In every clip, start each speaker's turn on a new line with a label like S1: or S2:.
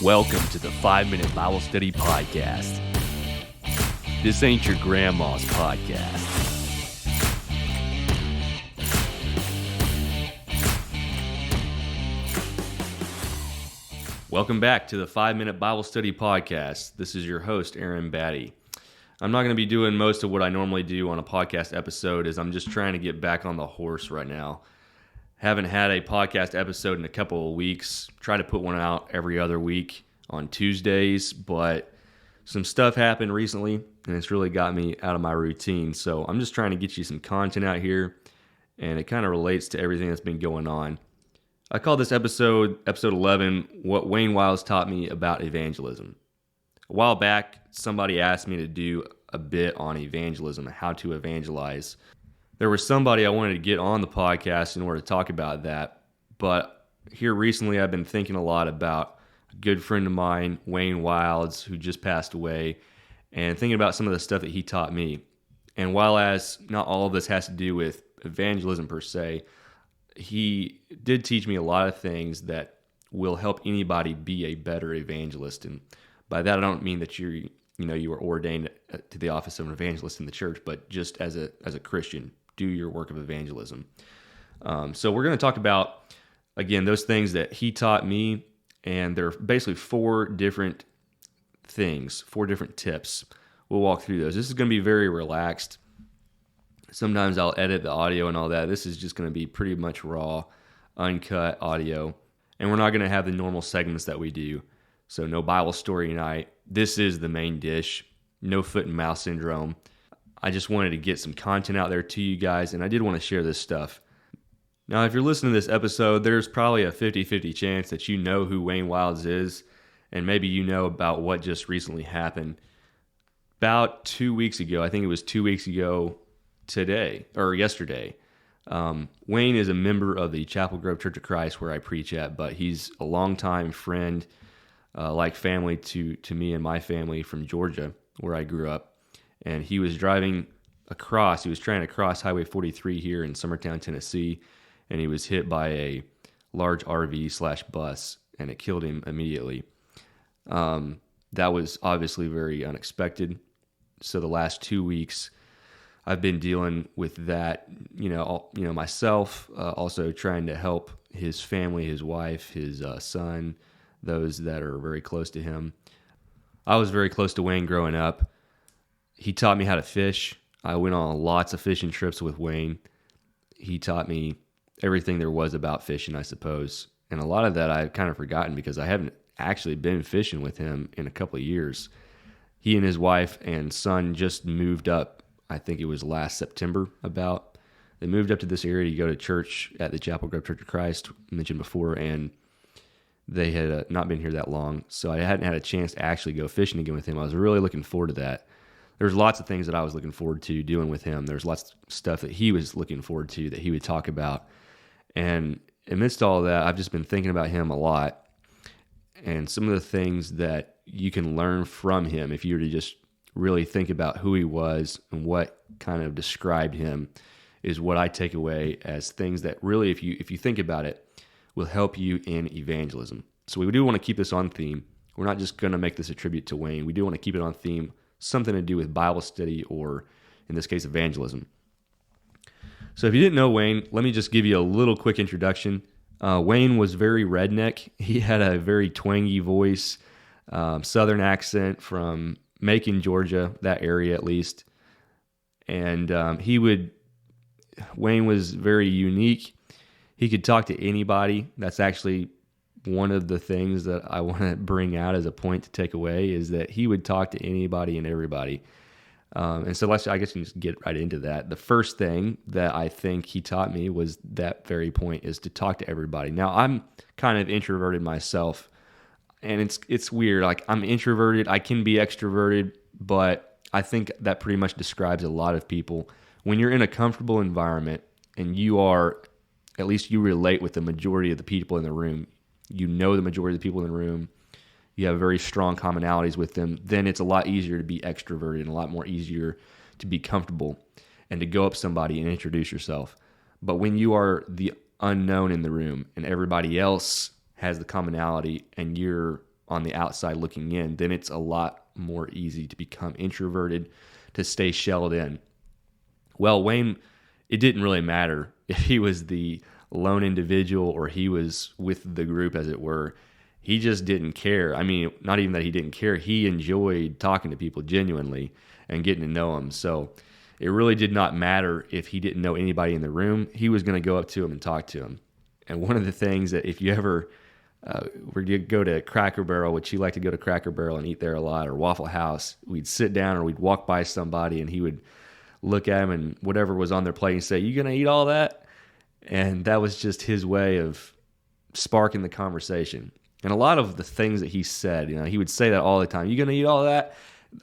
S1: Welcome to the 5-Minute Bible Study Podcast. This ain't your grandma's podcast. Welcome back to the 5-Minute Bible Study Podcast. This is your host, Aaron Batty. I'm not going to be doing most of what I normally do on a podcast episode, as I'm just trying to get back on the horse right now. Haven't had a podcast episode in a couple of weeks. Try to put one out every other week on Tuesdays, but some stuff happened recently, and it's really got me out of my routine. So I'm just trying to get you some content out here, and it kind of relates to everything that's been going on. I call this episode 11, What Wayne Wiles Taught Me About Evangelism. A while back, somebody asked me to do a bit on evangelism, how to evangelize. There was somebody I wanted to get on the podcast in order to talk about that, but here recently I've been thinking a lot about a good friend of mine, Wayne Wiles, who just passed away, and thinking about some of the stuff that he taught me. And while as not all of this has to do with evangelism per se, he did teach me a lot of things that will help anybody be a better evangelist. And by that I don't mean that you were ordained to the office of an evangelist in the church, but just as a Christian, do your work of evangelism. So we're going to talk about, again, those things that he taught me, and there are basically 4 different things, 4 different tips. We'll walk through those. This is going to be very relaxed. Sometimes I'll edit the audio and all that. This is just going to be pretty much raw, uncut audio, and we're not going to have the normal segments that we do. So no Bible story night. This is the main dish. No foot and mouth syndrome. I just wanted to get some content out there to you guys, and I did want to share this stuff. Now, if you're listening to this episode, there's probably a 50-50 chance that you know who Wayne Wiles is, and maybe you know about what just recently happened. About 2 weeks ago, I think it was 2 weeks ago yesterday, Wayne is a member of the Chapel Grove Church of Christ where I preach at, but he's a longtime friend, like family to me and my family from Georgia, where I grew up. And he was trying to cross Highway 43 here in Summertown, Tennessee, and he was hit by a large RV/bus, and it killed him immediately. That was obviously very unexpected. So the last 2 weeks, I've been dealing with that, myself, also trying to help his family, his wife, his son, those that are very close to him. I was very close to Wayne growing up. He taught me how to fish. I went on lots of fishing trips with Wayne. He taught me everything there was about fishing, I suppose. And a lot of that I've kind of forgotten because I haven't actually been fishing with him in a couple of years. He and his wife and son just moved up, I think it was last September about. They moved up to this area to go to church at the Chapel Grove Church of Christ, mentioned before, and they had not been here that long. So I hadn't had a chance to actually go fishing again with him. I was really looking forward to that. There's lots of things that I was looking forward to doing with him. There's lots of stuff that he was looking forward to that he would talk about. And amidst all of that, I've just been thinking about him a lot and some of the things that you can learn from him if you were to just really think about who he was and what kind of described him is what I take away as things that really, if you think about it, will help you in evangelism. So we do want to keep this on theme. We're not just going to make this a tribute to Wayne. We do want to keep it on theme, something to do with Bible study or, in this case, evangelism. So if you didn't know Wayne, let me just give you a little quick introduction. Wayne was very redneck. He had a very twangy voice, southern accent from Macon, Georgia, that area at least. And Wayne was very unique. He could talk to anybody. That's actually one of the things that I want to bring out as a point to take away is that he would talk to anybody and everybody. And so I guess you can just get right into that. The first thing that I think he taught me was that very point is to talk to everybody. Now, I'm kind of introverted myself, and it's weird. Like, I'm introverted. I can be extroverted, but I think that pretty much describes a lot of people. When you're in a comfortable environment and at least you relate with the majority of the people in the room, you know the majority of the people in the room, you have very strong commonalities with them, then it's a lot easier to be extroverted and a lot more easier to be comfortable and to go up to somebody and introduce yourself. But when you are the unknown in the room and everybody else has the commonality and you're on the outside looking in, then it's a lot more easy to become introverted, to stay shelled in. Well, Wayne, it didn't really matter if he was the lone individual or he was with the group, as it were. He just didn't care. I mean, not even that he didn't care. He enjoyed talking to people genuinely and getting to know them. So it really did not matter if he didn't know anybody in the room. He was going to go up to them and talk to them. And one of the things that if you ever were to go to Cracker Barrel, which he liked to go to Cracker Barrel and eat there a lot, or Waffle House, we'd sit down or we'd walk by somebody and he would look at him and whatever was on their plate and say, "You going to eat all that?" And that was just his way of sparking the conversation. And a lot of the things that he said, he would say that all the time. "You going to eat all that?"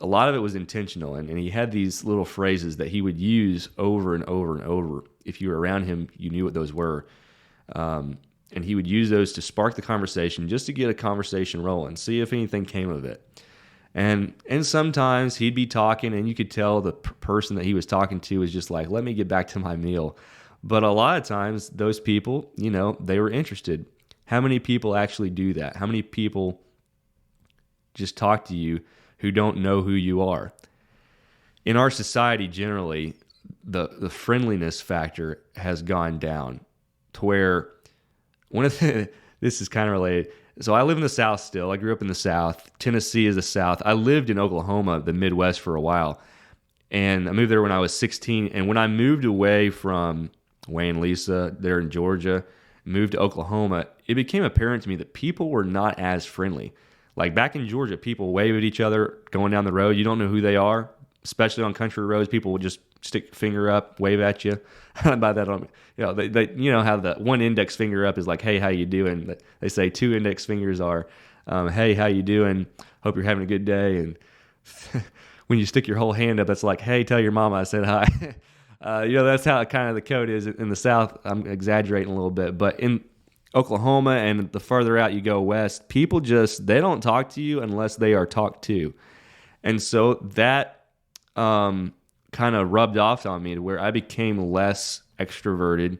S1: A lot of it was intentional. And he had these little phrases that he would use over and over and over. If you were around him, you knew what those were. And he would use those to spark the conversation, just to get a conversation rolling, see if anything came of it. And sometimes he'd be talking and you could tell the person that he was talking to was just like, "Let me get back to my meal." But a lot of times those people, they were interested. How many people actually do that? How many people just talk to you who don't know who you are? In our society generally, the friendliness factor has gone down to where this is kind of related. So I live in the South still. I grew up in the South. Tennessee is the South. I lived in Oklahoma, the Midwest, for a while. And I moved there when I was 16. And when I moved away from Wayne and Lisa there in Georgia, moved to Oklahoma, it became apparent to me that people were not as friendly. Like back in Georgia, people wave at each other going down the road. You don't know who they are, especially on country roads. People will just stick a finger up, wave at you. By that, they how the one index finger up is like, "Hey, how you doing?" They say two index fingers are, "Hey, how you doing? Hope you're having a good day." And when you stick your whole hand up, that's like, "Hey, tell your mama I said hi." That's how kind of the code is in the South. I'm exaggerating a little bit, but in Oklahoma and the further out you go west, people they don't talk to you unless they are talked to. And so that kind of rubbed off on me to where I became less extroverted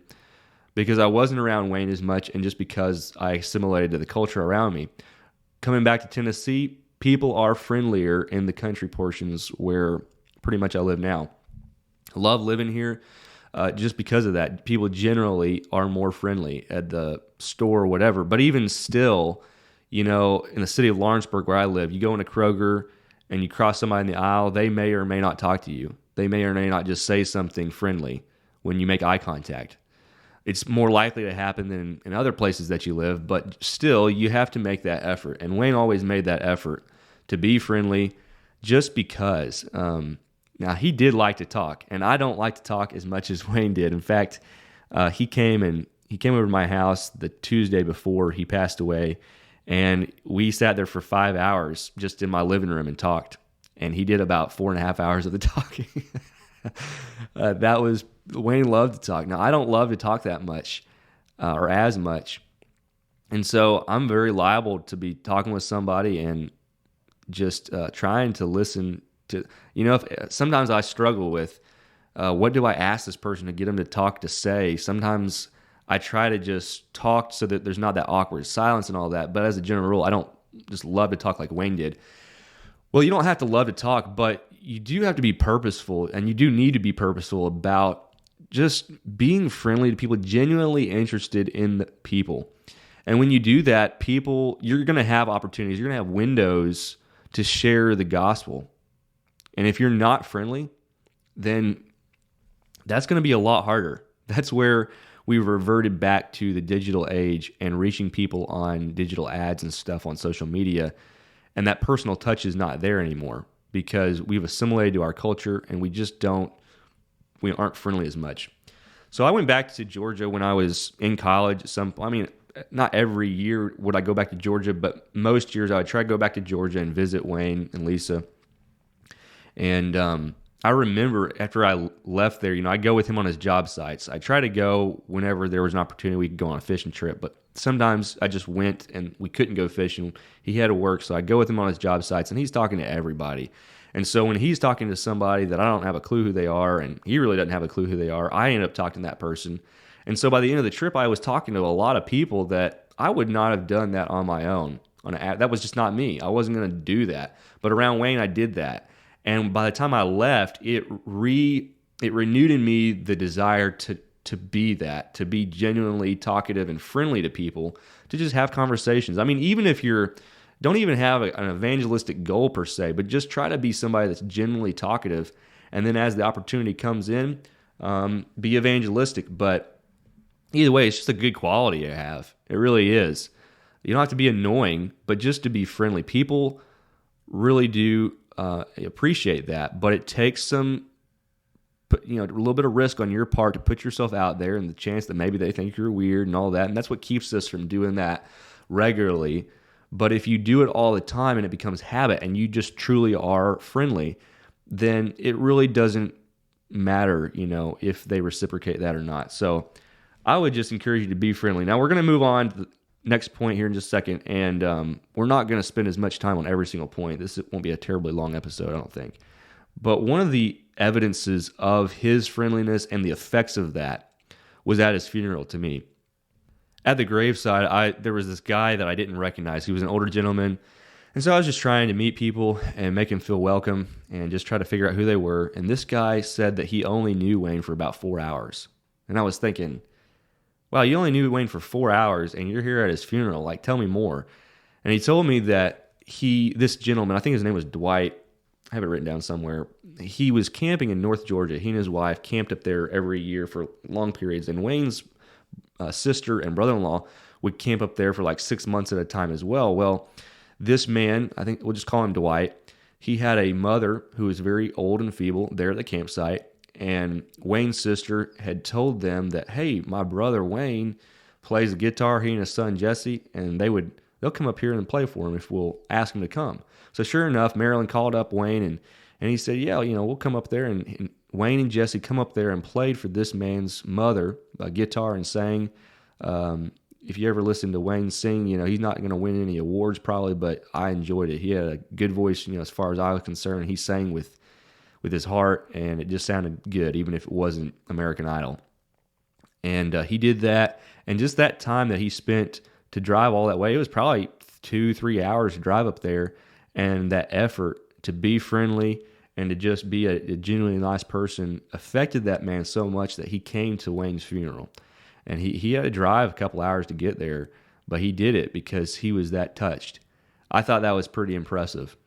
S1: because I wasn't around Wayne as much and just because I assimilated to the culture around me. Coming back to Tennessee, people are friendlier in the country portions where pretty much I live now. I love living here just because of that. People generally are more friendly at the store or whatever. But even still, in the city of Lawrenceburg where I live, you go into Kroger and you cross somebody in the aisle, they may or may not talk to you. They may or may not just say something friendly when you make eye contact. It's more likely to happen than in other places that you live, but still, you have to make that effort. And Wayne always made that effort to be friendly just because. Now, he did like to talk, and I don't like to talk as much as Wayne did. In fact, he came over to my house the Tuesday before he passed away, and we sat there for 5 hours just in my living room and talked. And he did about 4.5 hours of the talking. Wayne loved to talk. Now, I don't love to talk that much or as much. And so I'm very liable to be talking with somebody and just trying to listen to, sometimes I struggle with what do I ask this person to get them to talk to say. Sometimes I try to just talk so that there's not that awkward silence and all that. But as a general rule, I don't just love to talk like Wayne did. Well, you don't have to love to talk, but you do have to be purposeful, and you do need to be purposeful about just being friendly to people, genuinely interested in the people. And when you do that, you're going to have opportunities. You're going to have windows to share the gospel. And if you're not friendly, then that's going to be a lot harder. That's where we reverted back to the digital age and reaching people on digital ads and stuff on social media. And that personal touch is not there anymore because we've assimilated to our culture and we aren't friendly as much. So I went back to Georgia when I was in college. Not every year would I go back to Georgia, but most years I would try to go back to Georgia and visit Wayne and Lisa. And I remember after I left there, I'd go with him on his job sites. I try to go whenever there was an opportunity we could go on a fishing trip, but sometimes I just went and we couldn't go fishing. He had to work, so I'd go with him on his job sites, and he's talking to everybody. And so when he's talking to somebody that I don't have a clue who they are, and he really doesn't have a clue who they are, I end up talking to that person. And so by the end of the trip, I was talking to a lot of people that I would not have done that on my own. that was just not me. I wasn't going to do that. But around Wayne, I did that. And by the time I left, it renewed in me the desire to be that, to be genuinely talkative and friendly to people, to just have conversations. I mean, even if don't even have an evangelistic goal per se, but just try to be somebody that's genuinely talkative. And then as the opportunity comes in, be evangelistic. But either way, it's just a good quality to have. It really is. You don't have to be annoying, but just to be friendly. People really do appreciate that, but it takes some, a little bit of risk on your part to put yourself out there, and the chance that maybe they think you're weird and all that. And that's what keeps us from doing that regularly. But if you do it all the time and it becomes habit and you just truly are friendly, then it really doesn't matter, if they reciprocate that or not. So I would just encourage you to be friendly. Now we're going to move on to the next point here in just a second, and we're not going to spend as much time on every single point. This won't be a terribly long episode, I don't think. But one of the evidences of his friendliness and the effects of that was at his funeral to me. At the graveside, there was this guy that I didn't recognize. He was an older gentleman. And so I was just trying to meet people and make them feel welcome and just try to figure out who they were. And this guy said that he only knew Wayne for about 4 hours. And I was thinking, wow, you only knew Wayne for 4 hours and you're here at his funeral. Like, tell me more. And he told me that this gentleman, I think his name was Dwight, I have it written down somewhere. He was camping in North Georgia. He and his wife camped up there every year for long periods. And Wayne's sister and brother-in-law would camp up there for like 6 months at a time as well. Well, this man, I think we'll just call him Dwight, he had a mother who was very old and feeble there at the campsite. And Wayne's sister had told them that, hey, my brother Wayne plays the guitar, he and his son Jesse, and they'll come up here and play for him if we'll ask him to come. So sure enough, Marilyn called up Wayne and he said, yeah, we'll come up there. And Wayne and Jesse come up there and played for this man's mother a guitar and sang. If you ever listen to Wayne sing, he's not going to win any awards probably, but I enjoyed it. He had a good voice, as far as I was concerned. He sang with his heart, and it just sounded good, even if it wasn't American Idol. And he did that, and just that time that he spent to drive all that way, it was probably 2-3 hours to drive up there, and that effort to be friendly and to just be a genuinely nice person affected that man so much that he came to Wayne's funeral. And he had to drive a couple hours to get there, but he did it because he was that touched. I thought that was pretty impressive.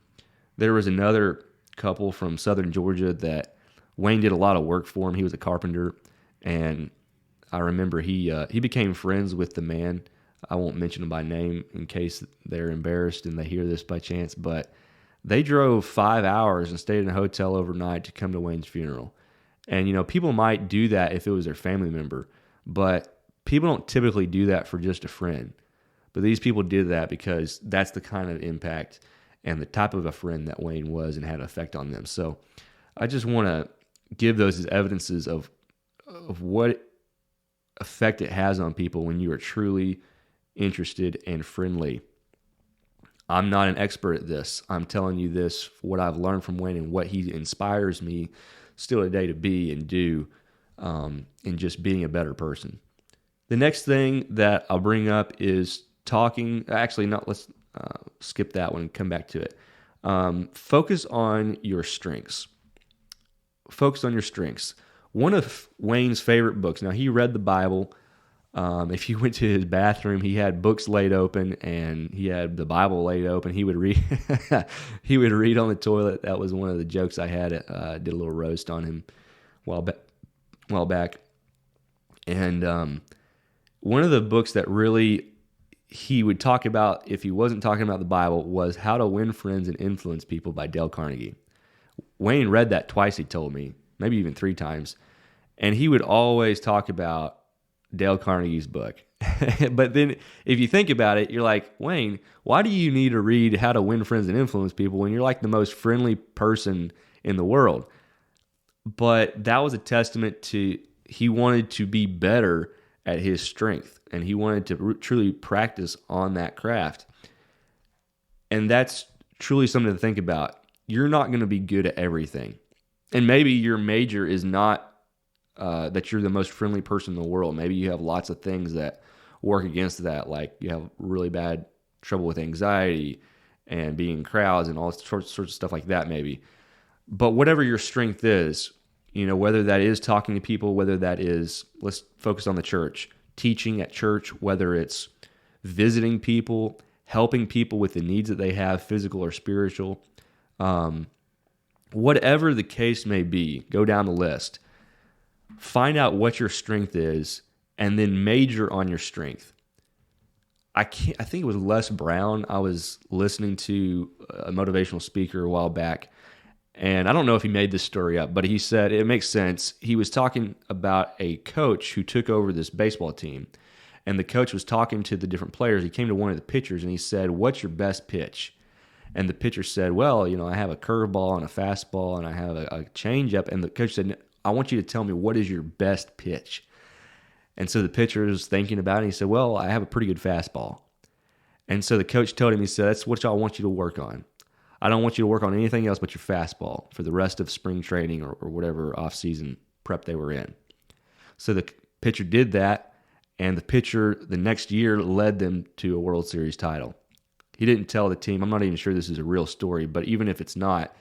S1: There was another couple from southern Georgia that Wayne did a lot of work for him. He was a carpenter, and I remember he became friends with the man. I won't mention him by name in case they're embarrassed and they hear this by chance, but they drove 5 hours and stayed in a hotel overnight to come to Wayne's funeral. And, people might do that if it was their family member, but people don't typically do that for just a friend. But these people did that because that's the kind of impact and the type of a friend that Wayne was and had an effect on them. So I just want to give those as evidences of what effect it has on people when you are truly interested and friendly. I'm not an expert at this. I'm telling you this, what I've learned from Wayne and what he inspires me still today to be and do in just being a better person. The next thing that I'll bring up is talking. Actually, let's skip that one and come back to it. Focus on your strengths. Focus on your strengths. One of Wayne's favorite books. Now, he read the Bible. If you went to his bathroom, he had books laid open, and he had the Bible laid open. He would read. He would read on the toilet. That was one of the jokes I had. Did a little roast on him a while back. And one of the books that really he would talk about, if he wasn't talking about the Bible, was How to Win Friends and Influence People by Dale Carnegie. Wayne read that twice, he told me, maybe even 3 times. And he would always talk about Dale Carnegie's book. But then if you think about it, you're like, Wayne, why do you need to read How to Win Friends and Influence People when you're like the most friendly person in the world? But that was a testament to he wanted to be better at his strength, and he wanted to truly practice on that craft. And that's truly something to think about. You're not going to be good at everything. And maybe your major is not that you're the most friendly person in the world. Maybe you have lots of things that work against that, like you have really bad trouble with anxiety and being in crowds and all sorts of stuff like that maybe. But whatever your strength is, whether that is talking to people, whether that is, let's focus on the church, teaching at church, whether it's visiting people, helping people with the needs that they have, physical or spiritual, whatever the case may be, go down the list. Find out what your strength is and then major on your strength. I think it was Les Brown. I was listening to a motivational speaker a while back, and I don't know if he made this story up, but he said it makes sense. He was talking about a coach who took over this baseball team, and the coach was talking to the different players. He came to one of the pitchers, and he said, "What's your best pitch?" And the pitcher said, "Well, I have a curveball and a fastball, and I have a changeup." And the coach said, "I want you to tell me what is your best pitch." And so the pitcher was thinking about it, and he said, "Well, I have a pretty good fastball." And so the coach told him, he said, "That's what I want you to work on. I don't want you to work on anything else but your fastball for the rest of spring training or whatever off-season prep they were in." So the pitcher did that, and the pitcher the next year led them to a World Series title. He didn't tell the team. I'm not even sure this is a real story, but even if it's not,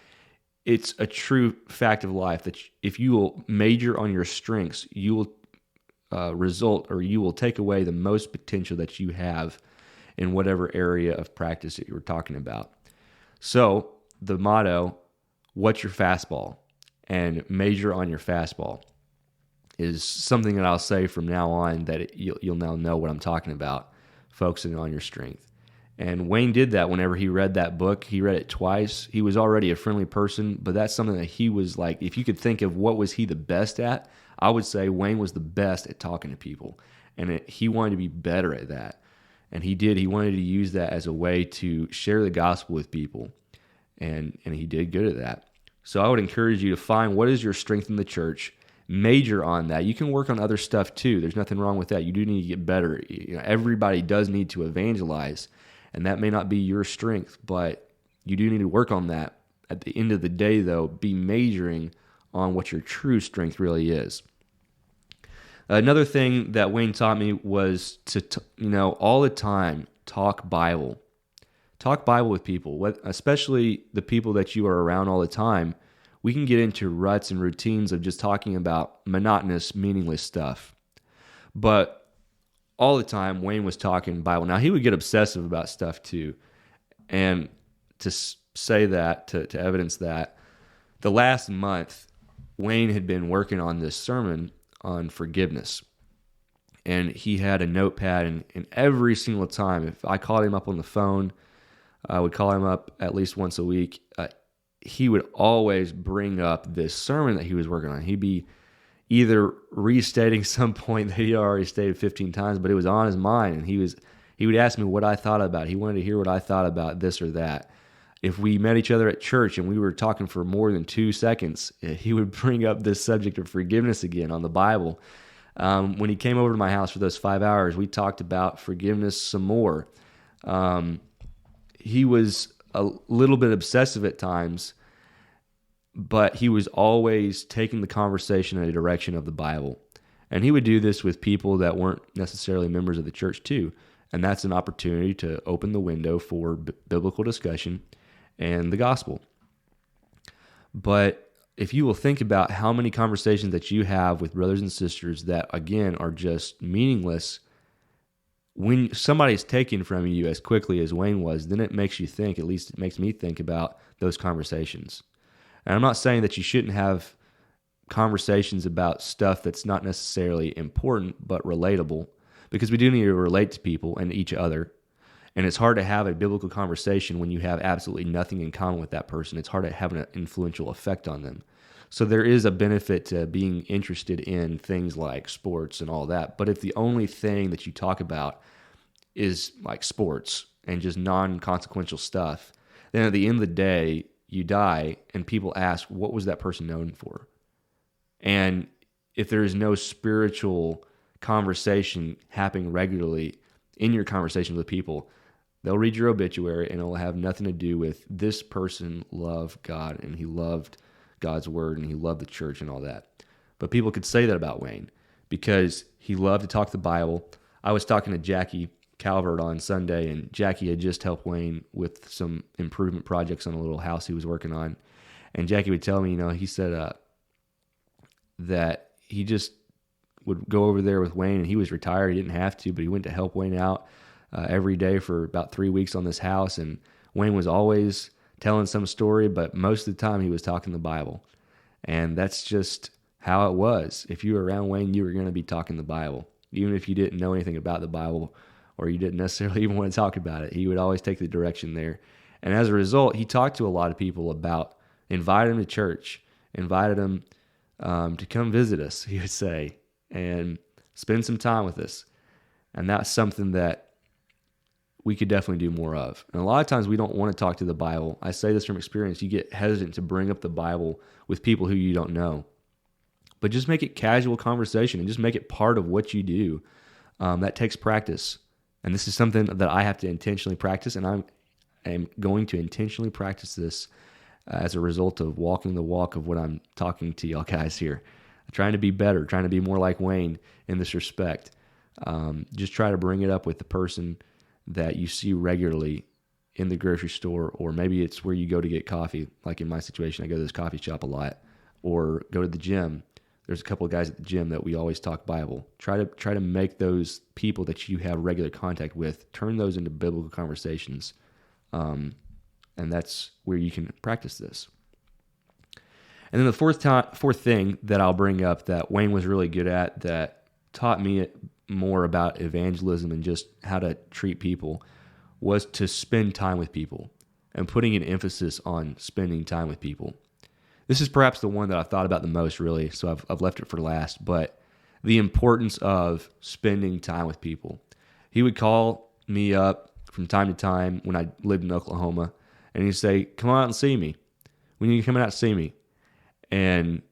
S1: it's a true fact of life that if you will major on your strengths, you will you will take away the most potential that you have in whatever area of practice that you were talking about. So the motto, what's your fastball? And major on your fastball is something that I'll say from now on that you'll now know what I'm talking about, focusing on your strength. And Wayne did that whenever he read that book. He read it twice. He was already a friendly person, but that's something that he was like, if you could think of what was he the best at, I would say Wayne was the best at talking to people. And he wanted to be better at that. And he did. He wanted to use that as a way to share the gospel with people. And he did good at that. So I would encourage you to find what is your strength in the church, major on that. You can work on other stuff too. There's nothing wrong with that. You do need to get better. Everybody does need to evangelize. And that may not be your strength, but you do need to work on that. At the end of the day, though, be majoring on what your true strength really is. Another thing that Wayne taught me was to, all the time, talk Bible. Talk Bible with people, especially the people that you are around all the time. We can get into ruts and routines of just talking about monotonous, meaningless stuff. But all the time, Wayne was talking Bible. Now, he would get obsessive about stuff too. And to say that, to evidence that, the last month, Wayne had been working on this sermon on forgiveness. And he had a notepad, and every single time, if I called him up on the phone, I would call him up at least once a week, he would always bring up this sermon that he was working on. He'd be either restating some point that he already stated 15 times, but it was on his mind, and he would ask me what I thought about it. He wanted to hear what I thought about this or that. If we met each other at church and we were talking for more than 2 seconds, he would bring up this subject of forgiveness again on the Bible. When he came over to my house for those 5 hours, we talked about forgiveness some more. He was a little bit obsessive at times, but he was always taking the conversation in a direction of the Bible. And he would do this with people that weren't necessarily members of the church too. And that's an opportunity to open the window for biblical discussion and the gospel. But if you will think about how many conversations that you have with brothers and sisters that, again, are just meaningless, when somebody's taken from you as quickly as Wayne was, then it makes you think, at least it makes me think about those conversations. And I'm not saying that you shouldn't have conversations about stuff that's not necessarily important, but relatable, because we do need to relate to people and each other. And it's hard to have a biblical conversation when you have absolutely nothing in common with that person. It's hard to have an influential effect on them. So there is a benefit to being interested in things like sports and all that. But if the only thing that you talk about is like sports and just non-consequential stuff, then at the end of the day, you die and people ask, what was that person known for? And if there is no spiritual conversation happening regularly in your conversations with people, they'll read your obituary and it will have nothing to do with this person loved God and he loved God's word and he loved the church and all that. But people could say that about Wayne because he loved to talk the Bible. I was talking to Jackie Calvert on Sunday, and Jackie had just helped Wayne with some improvement projects on a little house he was working on. And Jackie would tell me, he said that he just would go over there with Wayne, and he was retired. He didn't have to, but he went to help Wayne out every day for about 3 weeks on this house. And Wayne was always telling some story, but most of the time he was talking the Bible. And that's just how it was. If you were around Wayne, you were going to be talking the Bible. Even if you didn't know anything about the Bible or you didn't necessarily even want to talk about it, he would always take the direction there. And as a result, he talked to a lot of people about, invited them to church, invited them to come visit us, he would say, and spend some time with us. And that's something that we could definitely do more of. And a lot of times we don't want to talk to the Bible. I say this from experience. You get hesitant to bring up the Bible with people who you don't know. But just make it casual conversation and just make it part of what you do. That takes practice. And this is something that I have to intentionally practice, and I am going to intentionally practice this as a result of walking the walk of what I'm talking to y'all guys here. Trying to be better, trying to be more like Wayne in this respect. Just try to bring it up with the person that you see regularly in the grocery store, or maybe it's where you go to get coffee. Like in my situation, I go to this coffee shop a lot, or go to the gym. There's a couple of guys at the gym that we always talk Bible. Try to make those people that you have regular contact with, turn those into biblical conversations. And that's where you can practice this. And then the fourth thing that I'll bring up that Wayne was really good at, that taught me more about evangelism and just how to treat people, was to spend time with people and putting an emphasis on spending time with people. This is perhaps the one that I've thought about the most, really, so I've left it for last, but the importance of spending time with people. He would call me up from time to time when I lived in Oklahoma, and he'd say, "Come out and see me. When you come out and see me." And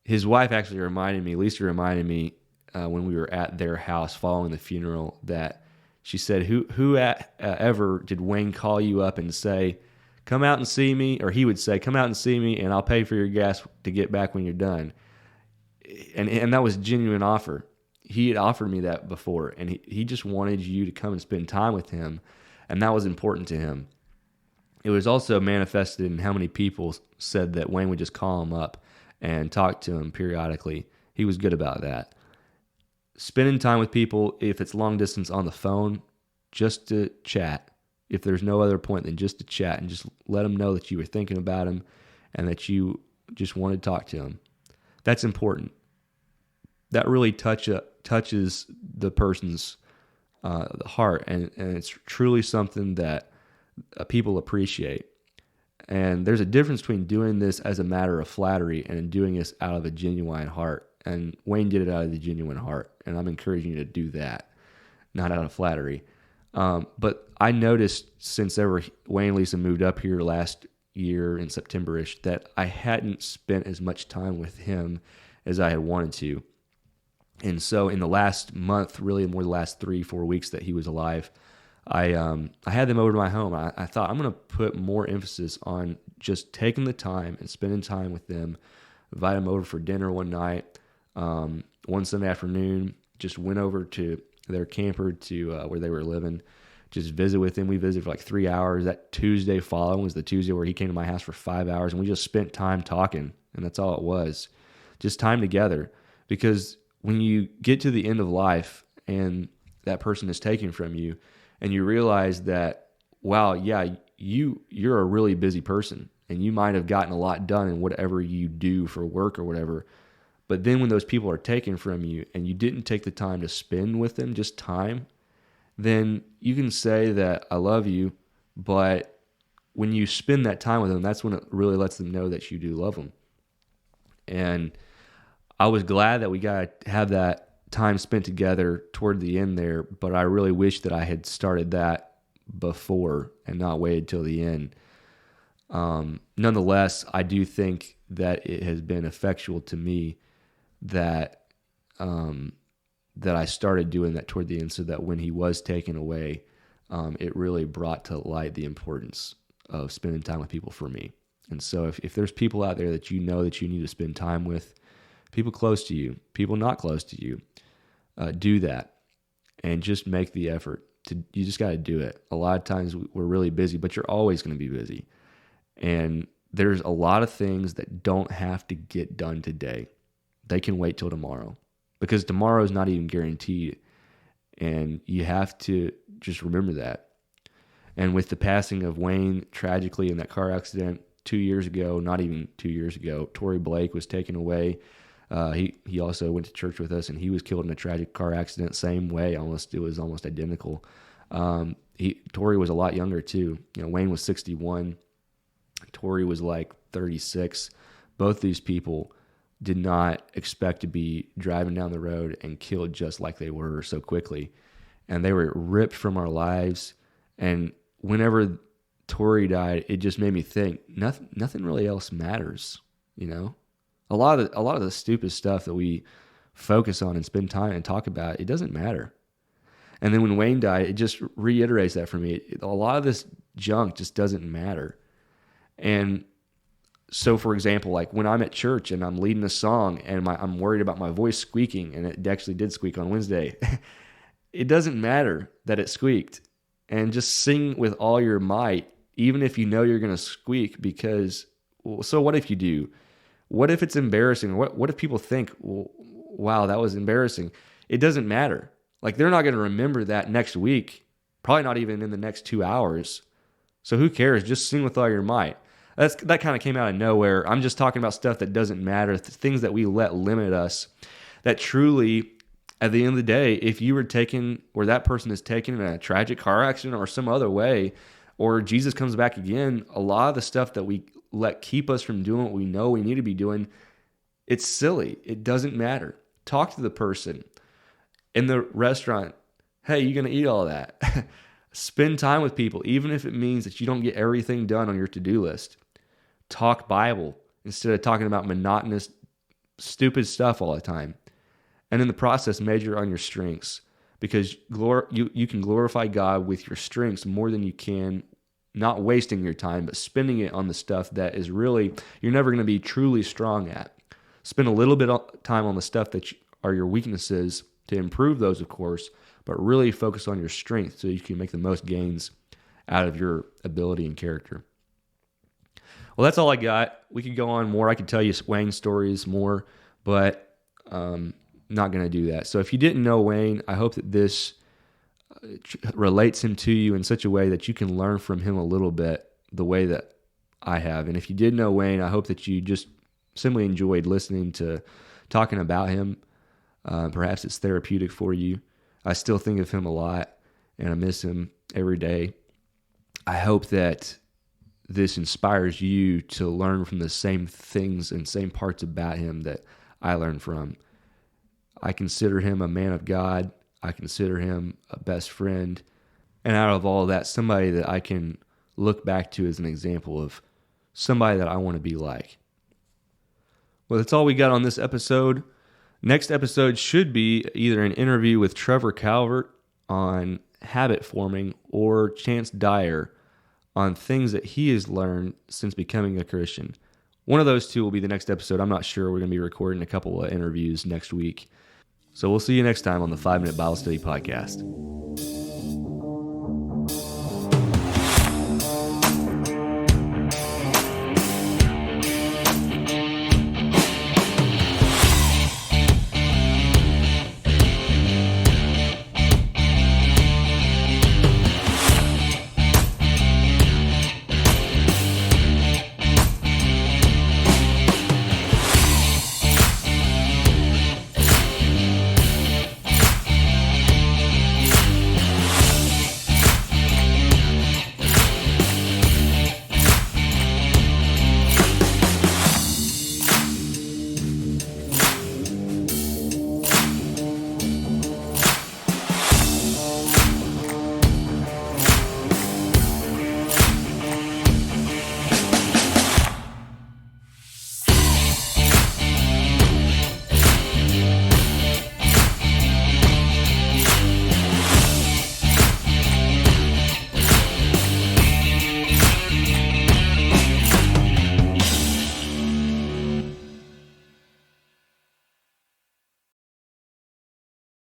S1: his wife actually reminded me, Lisa reminded me, when we were at their house following the funeral, that she said, who ever did Wayne call you up and say, "Come out and see me," or he would say, "Come out and see me, and I'll pay for your gas to get back when you're done." And that was a genuine offer. He had offered me that before, and he just wanted you to come and spend time with him, and that was important to him. It was also manifested in how many people said that Wayne would just call him up and talk to him periodically. He was good about that. Spending time with people, if it's long distance on the phone, just to chat. If there's no other point than just to chat and just let them know that you were thinking about them and that you just wanted to talk to them. That's important. That really touches the person's heart, and it's truly something that people appreciate. And there's a difference between doing this as a matter of flattery and doing this out of a genuine heart. And Wayne did it out of the genuine heart, and I'm encouraging you to do that, not out of flattery. But I noticed since Wayne and Lisa moved up here last year in September-ish that I hadn't spent as much time with him as I had wanted to. And so in the last month, really more the last 3-4 weeks that he was alive, I had them over to my home. I thought I'm going to put more emphasis on just taking the time and spending time with them. Invite them over for dinner one night. One Sunday afternoon, just went over to their camper to where they were living, just visit with him. We visited for like 3 hours. That Tuesday following was the Tuesday where he came to my house for 5 hours, and we just spent time talking, and that's all it was. Just time together. Because when you get to the end of life and that person is taken from you, and you realize that, wow, yeah, you're a really busy person, and you might have gotten a lot done in whatever you do for work or whatever. But then when those people are taken from you and you didn't take the time to spend with them, just time, then you can say that I love you, but when you spend that time with them, that's when it really lets them know that you do love them. And I was glad that we got to have that time spent together toward the end there, but I really wish that I had started that before and not waited till the end. Nonetheless, I do think that it has been effectual to me that I started doing that toward the end, so that when he was taken away, it really brought to light the importance of spending time with people for me. And so if there's people out there that you know that you need to spend time with, people close to you, people not close to you, do that, and just make the effort. you just got to do it. A lot of times we're really busy, but you're always going to be busy. And there's a lot of things that don't have to get done today. They can wait till tomorrow, because tomorrow is not even guaranteed. And you have to just remember that. And with the passing of Wayne tragically in that car accident 2 years ago, not even 2 years ago, Tory Blake was taken away. He also went to church with us, and he was killed in a tragic car accident. Same way, it was almost identical. Tory was a lot younger too. Wayne was 61. Tory was like 36. Both these people did not expect to be driving down the road and killed just like they were so quickly. And they were ripped from our lives. And whenever Tory died, it just made me think nothing really else matters. A lot of the stupid stuff that we focus on and spend time and talk about, it doesn't matter. And then when Wayne died, it just reiterates that for me. A lot of this junk just doesn't matter. And so, for example, like when I'm at church and I'm leading a song and I'm worried about my voice squeaking, and it actually did squeak on Wednesday, it doesn't matter that it squeaked. And just sing with all your might, even if you know you're going to squeak, because, so what if you do? What if it's embarrassing? What if people think, well, wow, that was embarrassing? It doesn't matter. Like, they're not going to remember that next week, probably not even in the next 2 hours. So who cares? Just sing with all your might. That kind of came out of nowhere. I'm just talking about stuff that doesn't matter, things that we let limit us, that truly, at the end of the day, if you were taken, or that person is taken in a tragic car accident or some other way, or Jesus comes back again, a lot of the stuff that we let keep us from doing what we know we need to be doing, it's silly. It doesn't matter. Talk to the person in the restaurant. Hey, you're going to eat all that. Spend time with people, even if it means that you don't get everything done on your to-do list. Talk Bible instead of talking about monotonous, stupid stuff all the time. And in the process, major on your strengths, because you can glorify God with your strengths more than you can not wasting your time, but spending it on the stuff that is really, you're never going to be truly strong at. Spend a little bit of time on the stuff that are your weaknesses to improve those, of course, but really focus on your strength so you can make the most gains out of your ability and character. Well, that's all I got. We could go on more. I could tell you Wayne stories more, but not going to do that. So if you didn't know Wayne, I hope that this relates him to you in such a way that you can learn from him a little bit the way that I have. And if you did know Wayne, I hope that you just simply enjoyed listening to talking about him. Perhaps it's therapeutic for you. I still think of him a lot, and I miss him every day. I hope that this inspires you to learn from the same things and same parts about him that I learned from. I consider him a man of God. I consider him a best friend. And out of all of that, somebody that I can look back to as an example of somebody that I want to be like. Well, that's all we got on this episode. Next episode should be either an interview with Trevor Calvert on habit forming or Chance Dyer on things that he has learned since becoming a Christian. One of those two will be the next episode. I'm not sure. We're going to be recording a couple of interviews next week. So we'll see you next time on the 5 Minute Bible Study Podcast.